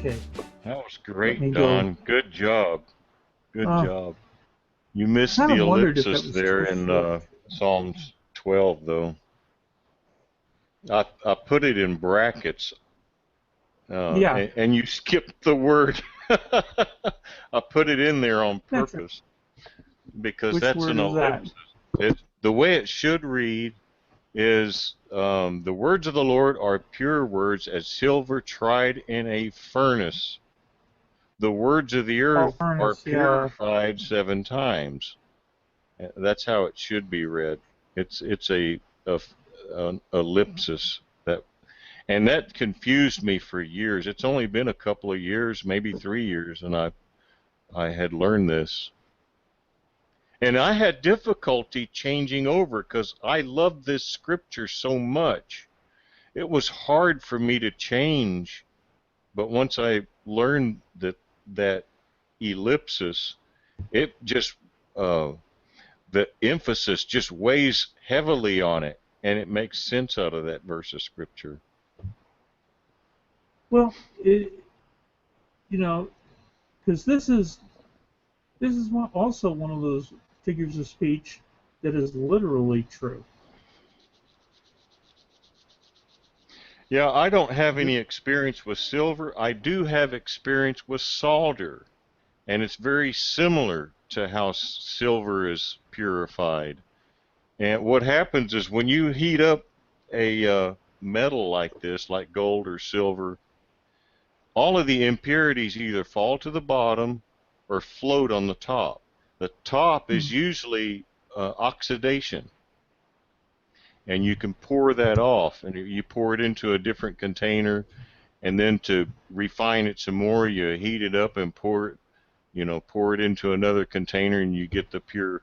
Okay, That was let great, me go. Don. Good job. Good Uh, job. You I missed kind the of wondered if that ellipsis was there too in short. Psalms 12, though. I put it in brackets, Yeah, and you skipped the word. I put it in there on that's it. purpose because Which that's word an is that? ellipsis. The way it should read is the words of the Lord are pure words as silver tried in a furnace. The words of the Oh, earth are furnace. Yeah. purified 7 times. That's how it should be read. It's an ellipsis that, and that confused me for years. It's only been a couple of years, maybe 3 years, and I had learned this. And I had difficulty changing over because I loved this scripture so much. It was hard for me to change, but once I learned that ellipsis, it just the emphasis just weighs heavily on it, and it makes sense out of that verse of scripture. Well, you know, because this is also one of those figures of speech that is literally true. Yeah, I don't have Th- any experience with silver. I do have experience with solder, and it's very similar to how silver is purified. And what happens is when you heat up a metal like this, like gold or silver, all of the impurities either fall to the bottom or float on the top. The top hmm. is usually oxidation, and you can pour that off, and you pour it into a different container, and then to refine it some more, you heat it up and pour it into another container, and you get the pure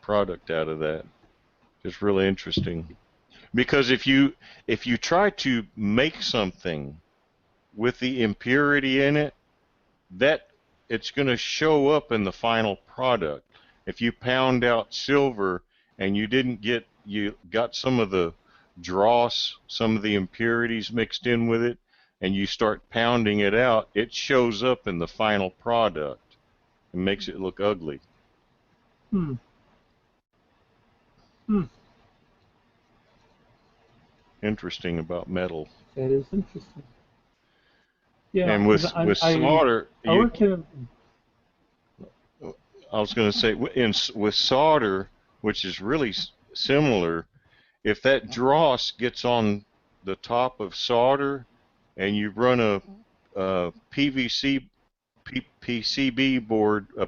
product out of that. It's really interesting because if you try to make something with the impurity in it, that it's going to show up in the final product. If you pound out silver and you got some of the dross, some of the impurities mixed in with it, and you start pounding it out, it shows up in the final product and makes it look ugly. Hmm. Hmm. Interesting about metal. That is interesting. Yeah, And because with solder, I work in. I was going to say with solder, which is really similar. If that dross gets on the top of solder and you run a PVC PCB board, a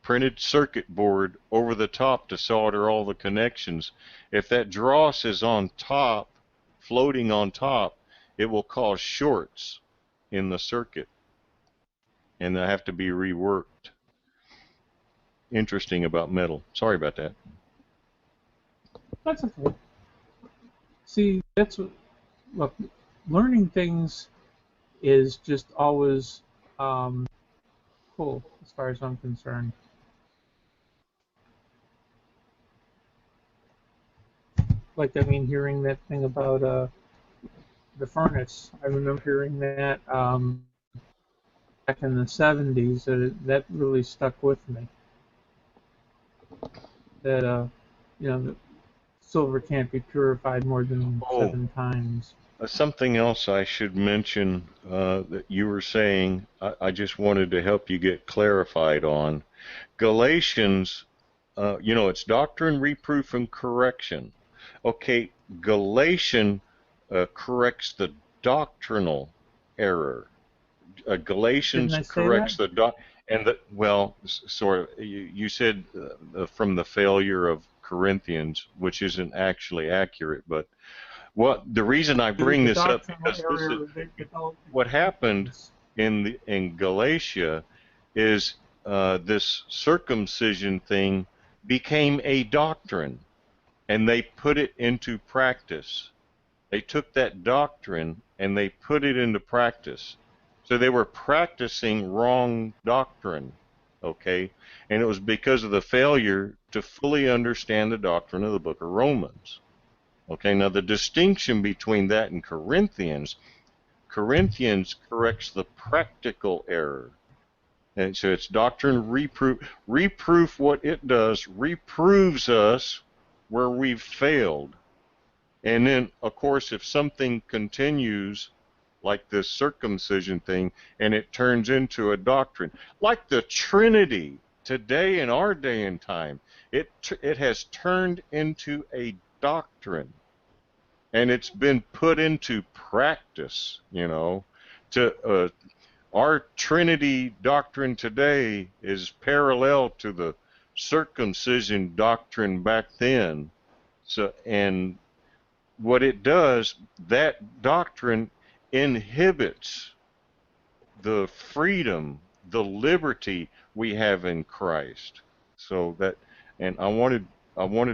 printed circuit board over the top to solder all the connections, if that dross is on top, floating on top, it will cause shorts in the circuit, and they have to be reworked. Interesting about metal. Sorry about that. That's okay. See, that's what. Look, learning things is just always cool as far as I'm concerned. Like, I mean, hearing that thing about the furnace, I remember hearing that back in the 70s. That really stuck with me. That that silver can't be purified more than Oh, 7 times. something else I should mention that you were saying, I just wanted to help you get clarified on. Galatians, it's doctrine, reproof, and correction. Okay, Galatian corrects the doctrinal error. Didn't Galatians I say that? corrects the and sort of. You said from the failure of Corinthians, which isn't actually accurate, but the reason I bring The this up doctrinal because this is error that developed what happened is in Galatia is this circumcision thing became a doctrine, and they put it into practice. They took that doctrine and they put it into practice. So they were practicing wrong doctrine, okay? And it was because of the failure to fully understand the doctrine of the book of Romans. Okay, now the distinction between that and Corinthians, Corinthians corrects the practical error. And so it's doctrine reproof. Reproof, what it does, reproves us where we've failed. And then, of course, if something continues, like this circumcision thing, and it turns into a doctrine, like the Trinity today in our day and time, it has turned into a doctrine, and it's been put into practice. To our Trinity doctrine today is parallel to the circumcision doctrine back then. So, and what it does, that doctrine inhibits the freedom, the liberty we have in Christ. So that, and I wanted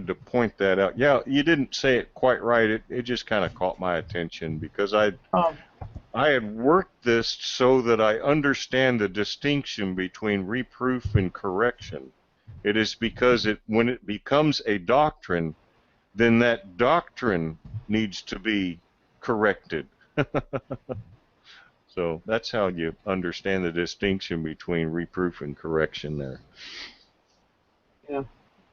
to point that out. Yeah, you didn't say it quite right. It just kind of caught my attention because I had worked this so that I understand the distinction between reproof and correction. It is because when it becomes a doctrine, then that doctrine needs to be corrected. So that's how you understand the distinction between reproof and correction there. Yeah.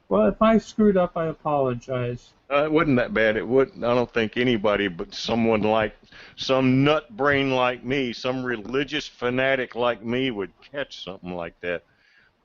Well, if I screwed up, I apologize. It wasn't that bad. It wouldn't. I don't think anybody but someone like some nut brain like me, some religious fanatic like me, would catch something like that.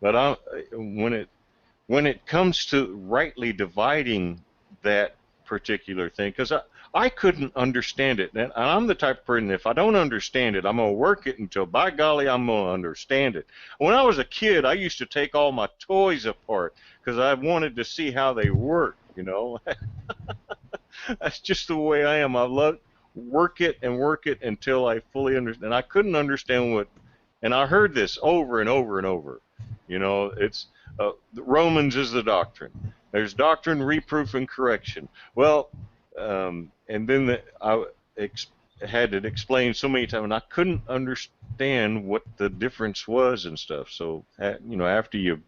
But when it comes to rightly dividing that particular thing, because I couldn't understand it, and I'm the type of person, if I don't understand it, I'm going to work it until, by golly, I'm going to understand it. When I was a kid, I used to take all my toys apart because I wanted to see how they worked, That's just the way I am. I love work it until I fully understand. And I couldn't understand and I heard this over and over and over. It's Romans is the doctrine. There's doctrine, reproof, and correction. Well, and then I had it explained so many times, and I couldn't understand what the difference was and stuff. So, after you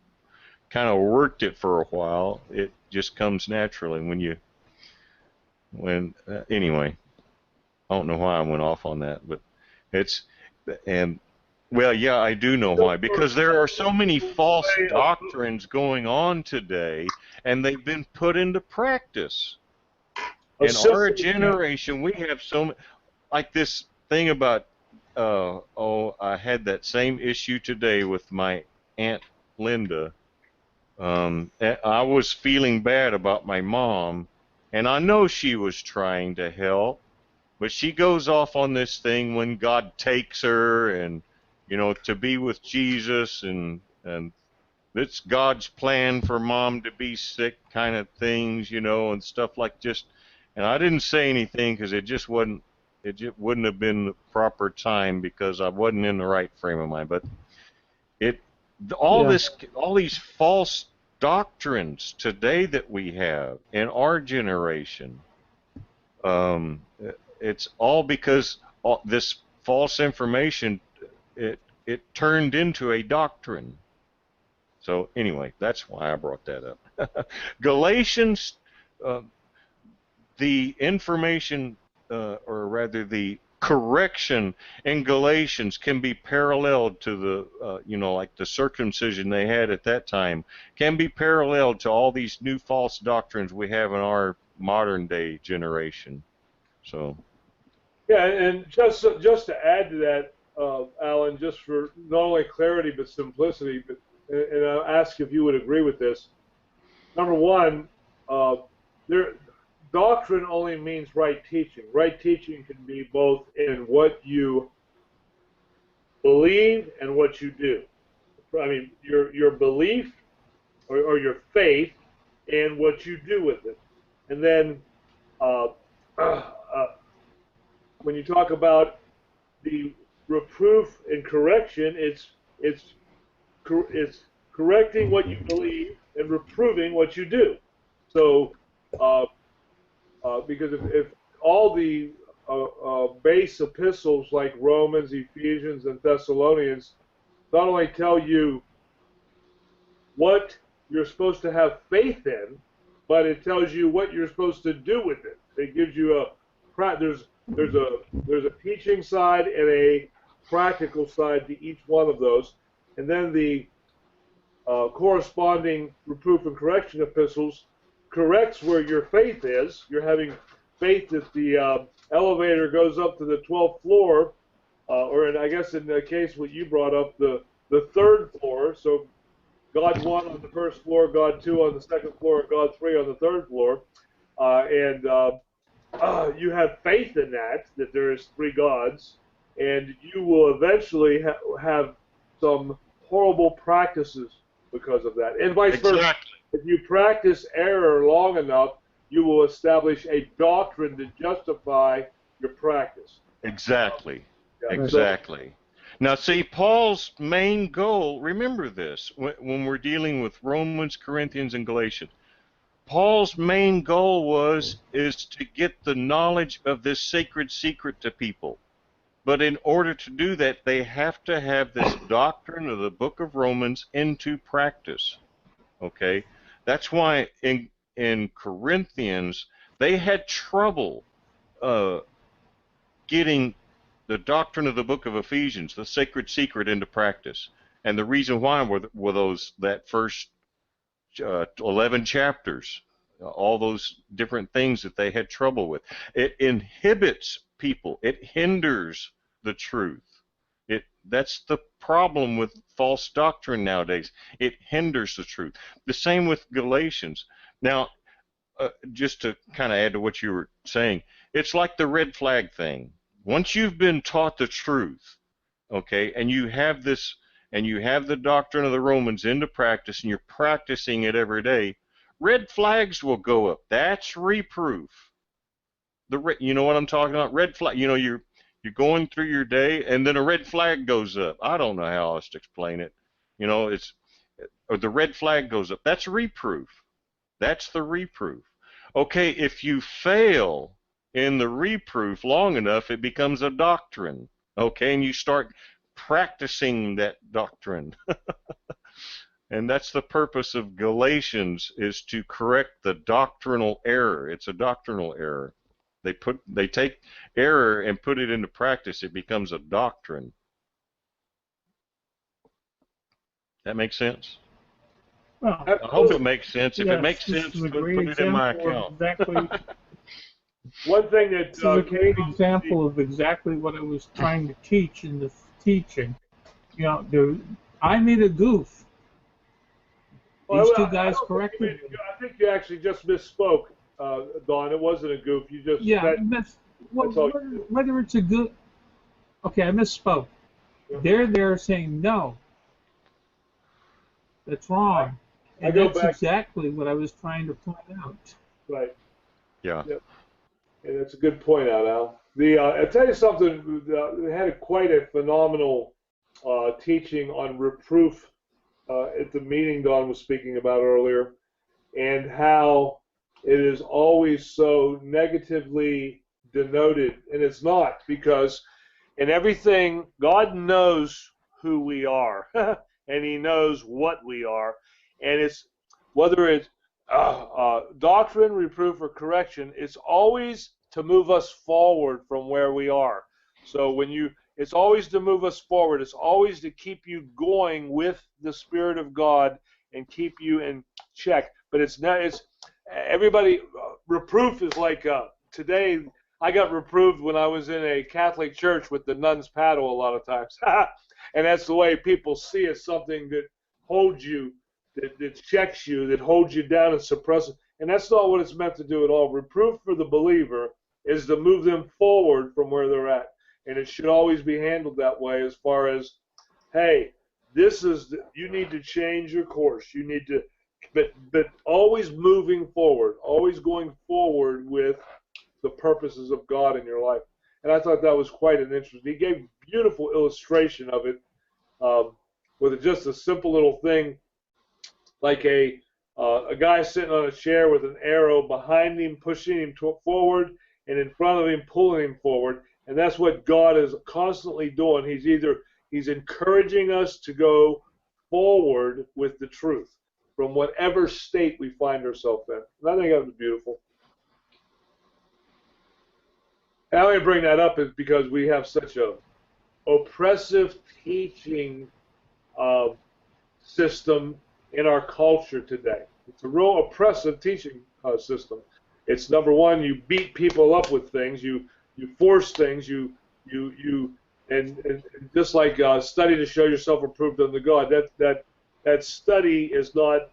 kind of worked it for a while, it just comes naturally anyway, I don't know why I went off on that, but well, yeah, I do know why, because there are so many false doctrines going on today, and they've been put into practice. In our generation, we have like this thing about, I had that same issue today with my Aunt Linda. I was feeling bad about my mom, and I know she was trying to help, but she goes off on this thing when God takes her and, to be with Jesus, and it's God's plan for mom to be sick kind of things, and stuff like just, and I didn't say anything because it just wouldn't have been the proper time because I wasn't in the right frame of mind. But all these false doctrines today that we have in our generation, it's all because this false information, it turned into a doctrine. So anyway, that's why I brought that up. Galatians, the information, or rather the correction in Galatians can be paralleled to the, like the circumcision they had at that time, can be paralleled to all these new false doctrines we have in our modern day generation. So. Yeah, and just to add to that, Alan, just for not only clarity but simplicity, and I'll ask if you would agree with this. Number one, doctrine only means right teaching. Right teaching can be both in what you believe and what you do. I mean, your belief or your faith and what you do with it. And then when you talk about the reproof and correction, it's correcting what you believe and reproving what you do. So, because if all the base epistles like Romans, Ephesians, and Thessalonians not only tell you what you're supposed to have faith in, but it tells you what you're supposed to do with it. It gives you there's a teaching side and a practical side to each one of those, and then the corresponding reproof and correction epistles corrects where your faith is. You're having faith that the elevator goes up to the 12th floor, I guess in the case what you brought up, the third floor. So God 1 on the first floor, God 2 on the second floor, and God 3 on the third floor. You have faith in that there is 3 gods, and you will eventually have some horrible practices because of that. And vice versa. If you practice error long enough, you will establish a doctrine to justify your practice. Exactly. Yeah. Exactly. Now, see, Paul's main goal, remember this, when we're dealing with Romans, Corinthians, and Galatians, Paul's main goal is to get the knowledge of this sacred secret to people. But in order to do that, they have to have this doctrine of the book of Romans into practice. Okay? That's why in Corinthians, they had trouble getting the doctrine of the book of Ephesians, the sacred secret, into practice. And the reason why were that first 11 chapters, all those different things that they had trouble with. It inhibits people. It hinders the truth. That's the problem with false doctrine nowadays. It hinders the truth. The same with Galatians. Now, just to kind of add to what you were saying, it's like the red flag thing. Once you've been taught the truth, okay, and you have this, and you have the doctrine of the Romans into practice, and you're practicing it every day, red flags will go up. That's reproof. You know what I'm talking about? Red flag. You know, you're going through your day, and then a red flag goes up. I don't know how else to explain it. You know, or the red flag goes up. That's reproof. That's the reproof. Okay, if you fail in the reproof long enough, it becomes a doctrine. Okay, and you start practicing that doctrine. And that's the purpose of Galatians, is to correct the doctrinal error. It's a doctrinal error. They take error and put it into practice. It becomes a doctrine. That makes sense? Well, I hope it makes sense. If yes, it makes this sense, is a put great it in my example of account. exactly. One thing that This is a great example of exactly what I was trying to teach in the teaching. You know, I made a goof. These 2 guys corrected me. I think you actually just misspoke, Don. It wasn't a goof. You just whether it's a goof. Okay, I misspoke. Yeah. They're saying no. That's wrong. And that's exactly what I was trying to point out. Right. Yeah. Yep. And that's a good point out, Al. I'll tell you something. They had quite a phenomenal teaching on reproof at the meeting Don was speaking about earlier, and how it is always so negatively denoted, and it's not, because in everything, God knows who we are, and He knows what we are, and it's whether it's doctrine, reproof, or correction, it's always to move us forward from where we are. So it's always to move us forward. It's always to keep you going with the Spirit of God and keep you in check. But it's not. It's everybody. Reproof is like today. I got reproved when I was in a Catholic church with the nuns paddle a lot of times, and that's the way people see it. Something that holds you, that checks you, that holds you down and suppresses. And that's not what it's meant to do at all. Reproof for the believer is to move them forward from where they're at. And it should always be handled that way, as far as, hey, you need to change your course. You need to, but always moving forward, always going forward with the purposes of God in your life. And I thought that was quite an interesting. He gave a beautiful illustration of it with just a simple little thing, like a guy sitting on a chair with an arrow behind him, pushing him forward, and in front of him, pulling him forward. And that's what God is constantly doing. He's encouraging us to go forward with the truth from whatever state we find ourselves in. And I think that was beautiful. I only bring that up is because we have such a oppressive teaching uh, system in our culture today. It's a real oppressive teaching system. It's number one, you beat people up with things, you force things, and just like study to show yourself approved unto God. That study is not.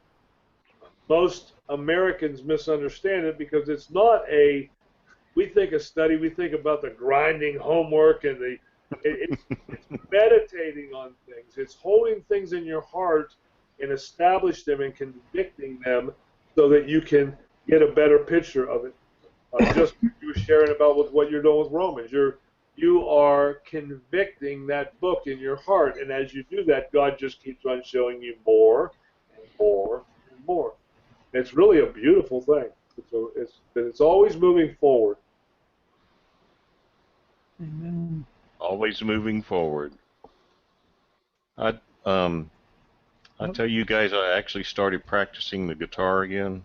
Most Americans misunderstand it because it's not a. We think a study. We think about the grinding homework and it's meditating on things. It's holding things in your heart and establish them and convicting them so that you can get a better picture of it. Just like you were sharing about with what you're doing with Romans. You are convicting that book in your heart, and as you do that, God just keeps on showing you more and more and more. It's really a beautiful thing. It's always moving forward. Amen. Always moving forward. I um I tell you guys, I actually started practicing the guitar again.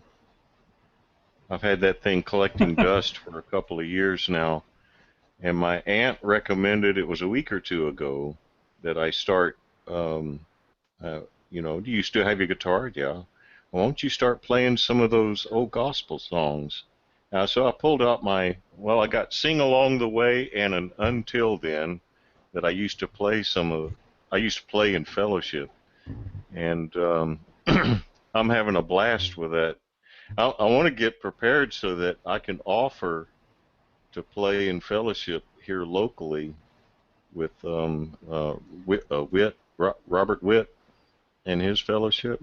I've had that thing collecting dust for a couple of years now, and my aunt recommended, it was a week or two ago, that I start. Uh, do you still have your guitar? Yeah. Well, won't you start playing some of those old gospel songs? So I pulled out I got Sing Along the Way and an Until Then that I used to play I used to play in fellowship, and I'm having a blast with that. I want to get prepared so that I can offer to play in fellowship here locally with Robert Witt and his fellowship.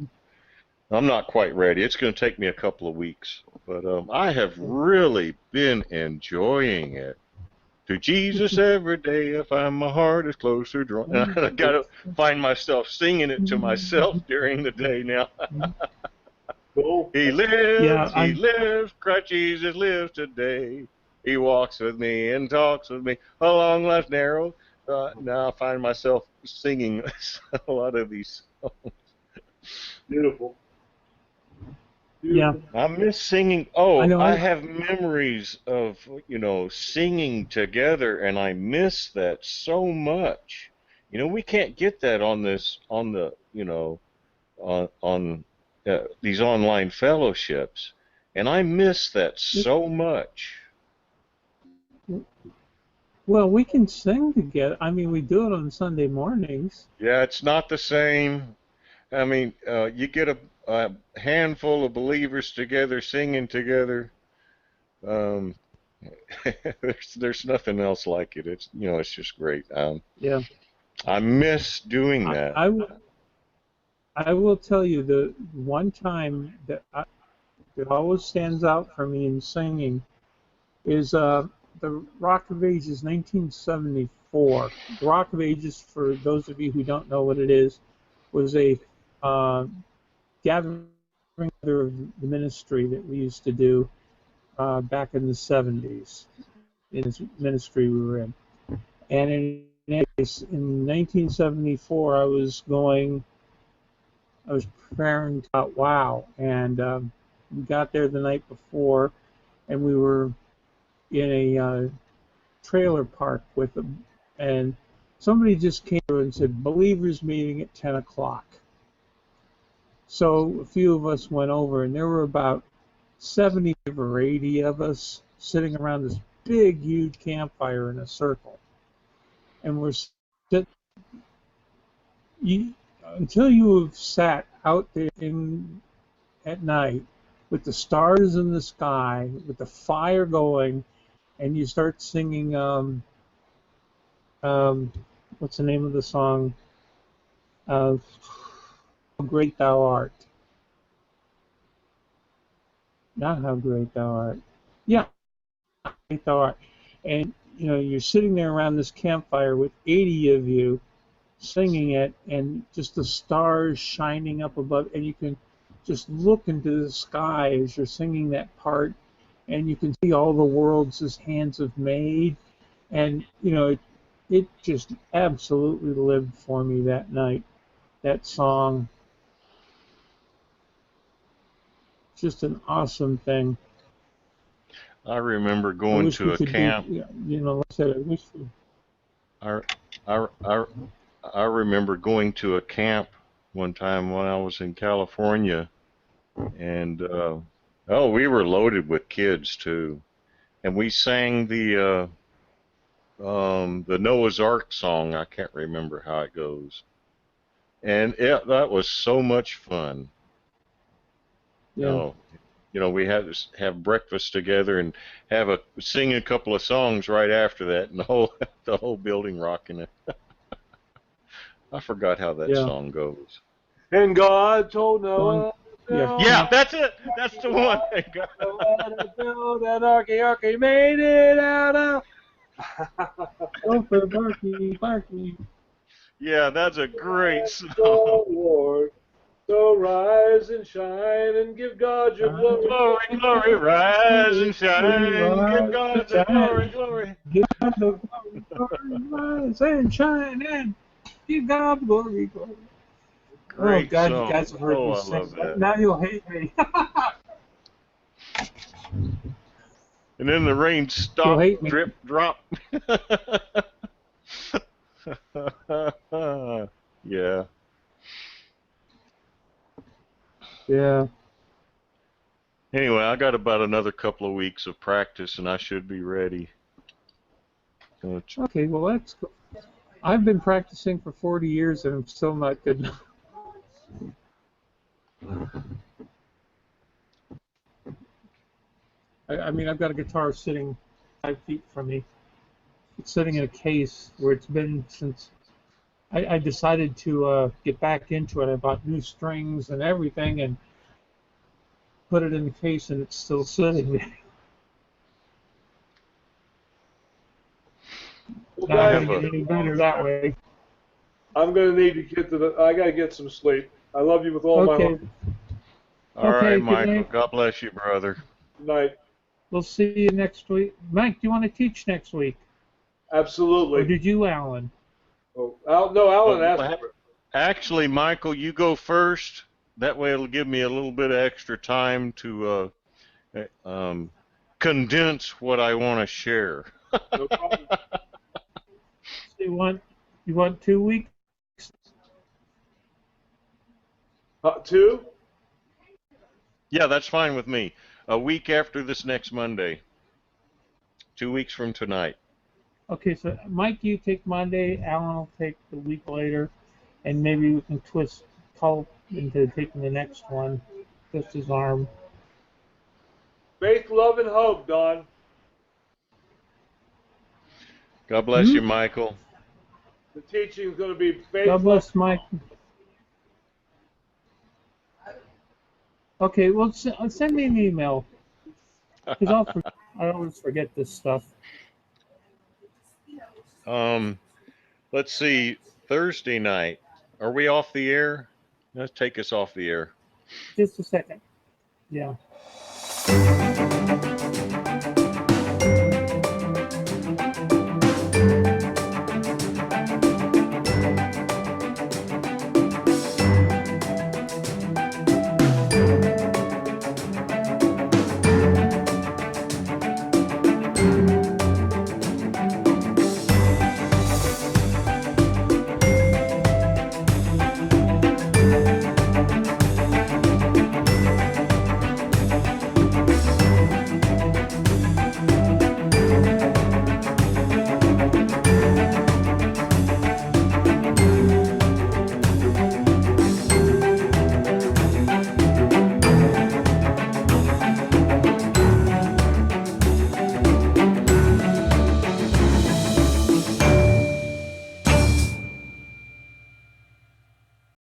I'm not quite ready. It's going to take me a couple of weeks, but I have really been enjoying it. To Jesus every day, I find my heart is closer drawn. I got to find myself singing it to myself during the day now. Cool. He lives, Yeah, he lives, Christ Jesus lives today. He walks with me and talks with me along life's narrow. Now I find myself singing a lot of these songs. Beautiful. yeah. Beautiful. I miss singing. I know. I have memories of, singing together, and I miss that so much. We can't get that on these online fellowships, and I miss that so much. Well, we can sing together. I mean, we do it on Sunday mornings. Yeah, it's not the same. I mean, you get a handful of believers together singing together. Um, there's nothing else like it. It's just great. Yeah. I miss doing I, that. I, w- I will tell you the one time that always stands out for me in singing is the Rock of Ages 1974. The Rock of Ages, for those of you who don't know what it is, was a uh, gathering together of the ministry that we used to do back in the 70s in this ministry we were in. And in 1974, I was preparing to wow, and we got there the night before, and we were in a trailer park with them, and somebody just came through and said, "Believers meeting at 10 o'clock." So a few of us went over, and there were about 70 or 80 of us sitting around this big, huge campfire in a circle. And we're sitting, until you have sat out there at night with the stars in the sky, with the fire going, and you start singing, what's the name of the song? How Great Thou Art. Not How Great Thou Art. Yeah, How Great Thou Art. And, you're sitting there around this campfire with 80 of you singing it, and just the stars shining up above, and you can just look into the sky as you're singing that part, and you can see all the worlds his hands have made, and it just absolutely lived for me that night. That song, just an awesome thing. I remember I going wish to we a could do, camp. you know, like I said, I wish we, I, I, I remember going to a camp one time when I was in California, and oh, we were loaded with kids too, and we sang the Noah's Ark song. I can't remember how it goes, and that was so much fun. yeah, Oh, we had to have breakfast together and sing a couple of songs right after that, and the whole the whole building rocking it. I forgot how that yeah, song goes. And God told Don, Noah to yeah, build Yeah, that's it. That's the one. Noah to build an arky made it out of. go for Barky, Barky. Yeah, that's a great So, song. Lord, so rise and shine and give God your glory. Glory, glory, rise and shine. Give Rise God and the glory, shine, glory. give God the glory, glory, rise and shine, and give God glory, glory. Oh Great God, you song. guys have heard Oh, me I sing. love that. Now you'll hate me. And then the rain You'll stopped, hate me. drip, drop. Yeah. Yeah. Anyway, I got about another couple of weeks of practice, and I should be ready. Okay, well that's cool. I've been practicing for 40 years and I'm still not good enough. I mean, I've got a guitar sitting 5 feet from me. It's sitting in a case where it's been since I decided to get back into it. I bought new strings and everything and put it in the case, and it's still sitting there. Well, Not have going to a get any better that way. I'm going to need to get to the. I got to get some sleep. I love you with all my Okay. heart. All Okay, right, good Michael. night. God bless you, brother. Good night. We'll see you next week. Mike, do you want to teach next week? Or Absolutely. did you, Alan? Oh, no, Alan asked Well, for it. actually, Michael, you go first. That way, it'll give me a little bit of extra time to condense what I want to share. No problem. So you want 2 weeks? 2? Yeah, that's fine with me. A week after this next Monday. 2 weeks from tonight. Okay, so Mike, you take Monday, Alan will take the week later, and maybe we can twist Culp into taking the next one, twist his arm. Faith, love, and hope, Don. God bless you, Michael. The teaching is going to be faith, God love, bless Mike. Okay, well, send me an email, because I always forget this stuff. Let's see. Thursday night. Are we off the air? Let's take us off the air. Just a second. Yeah.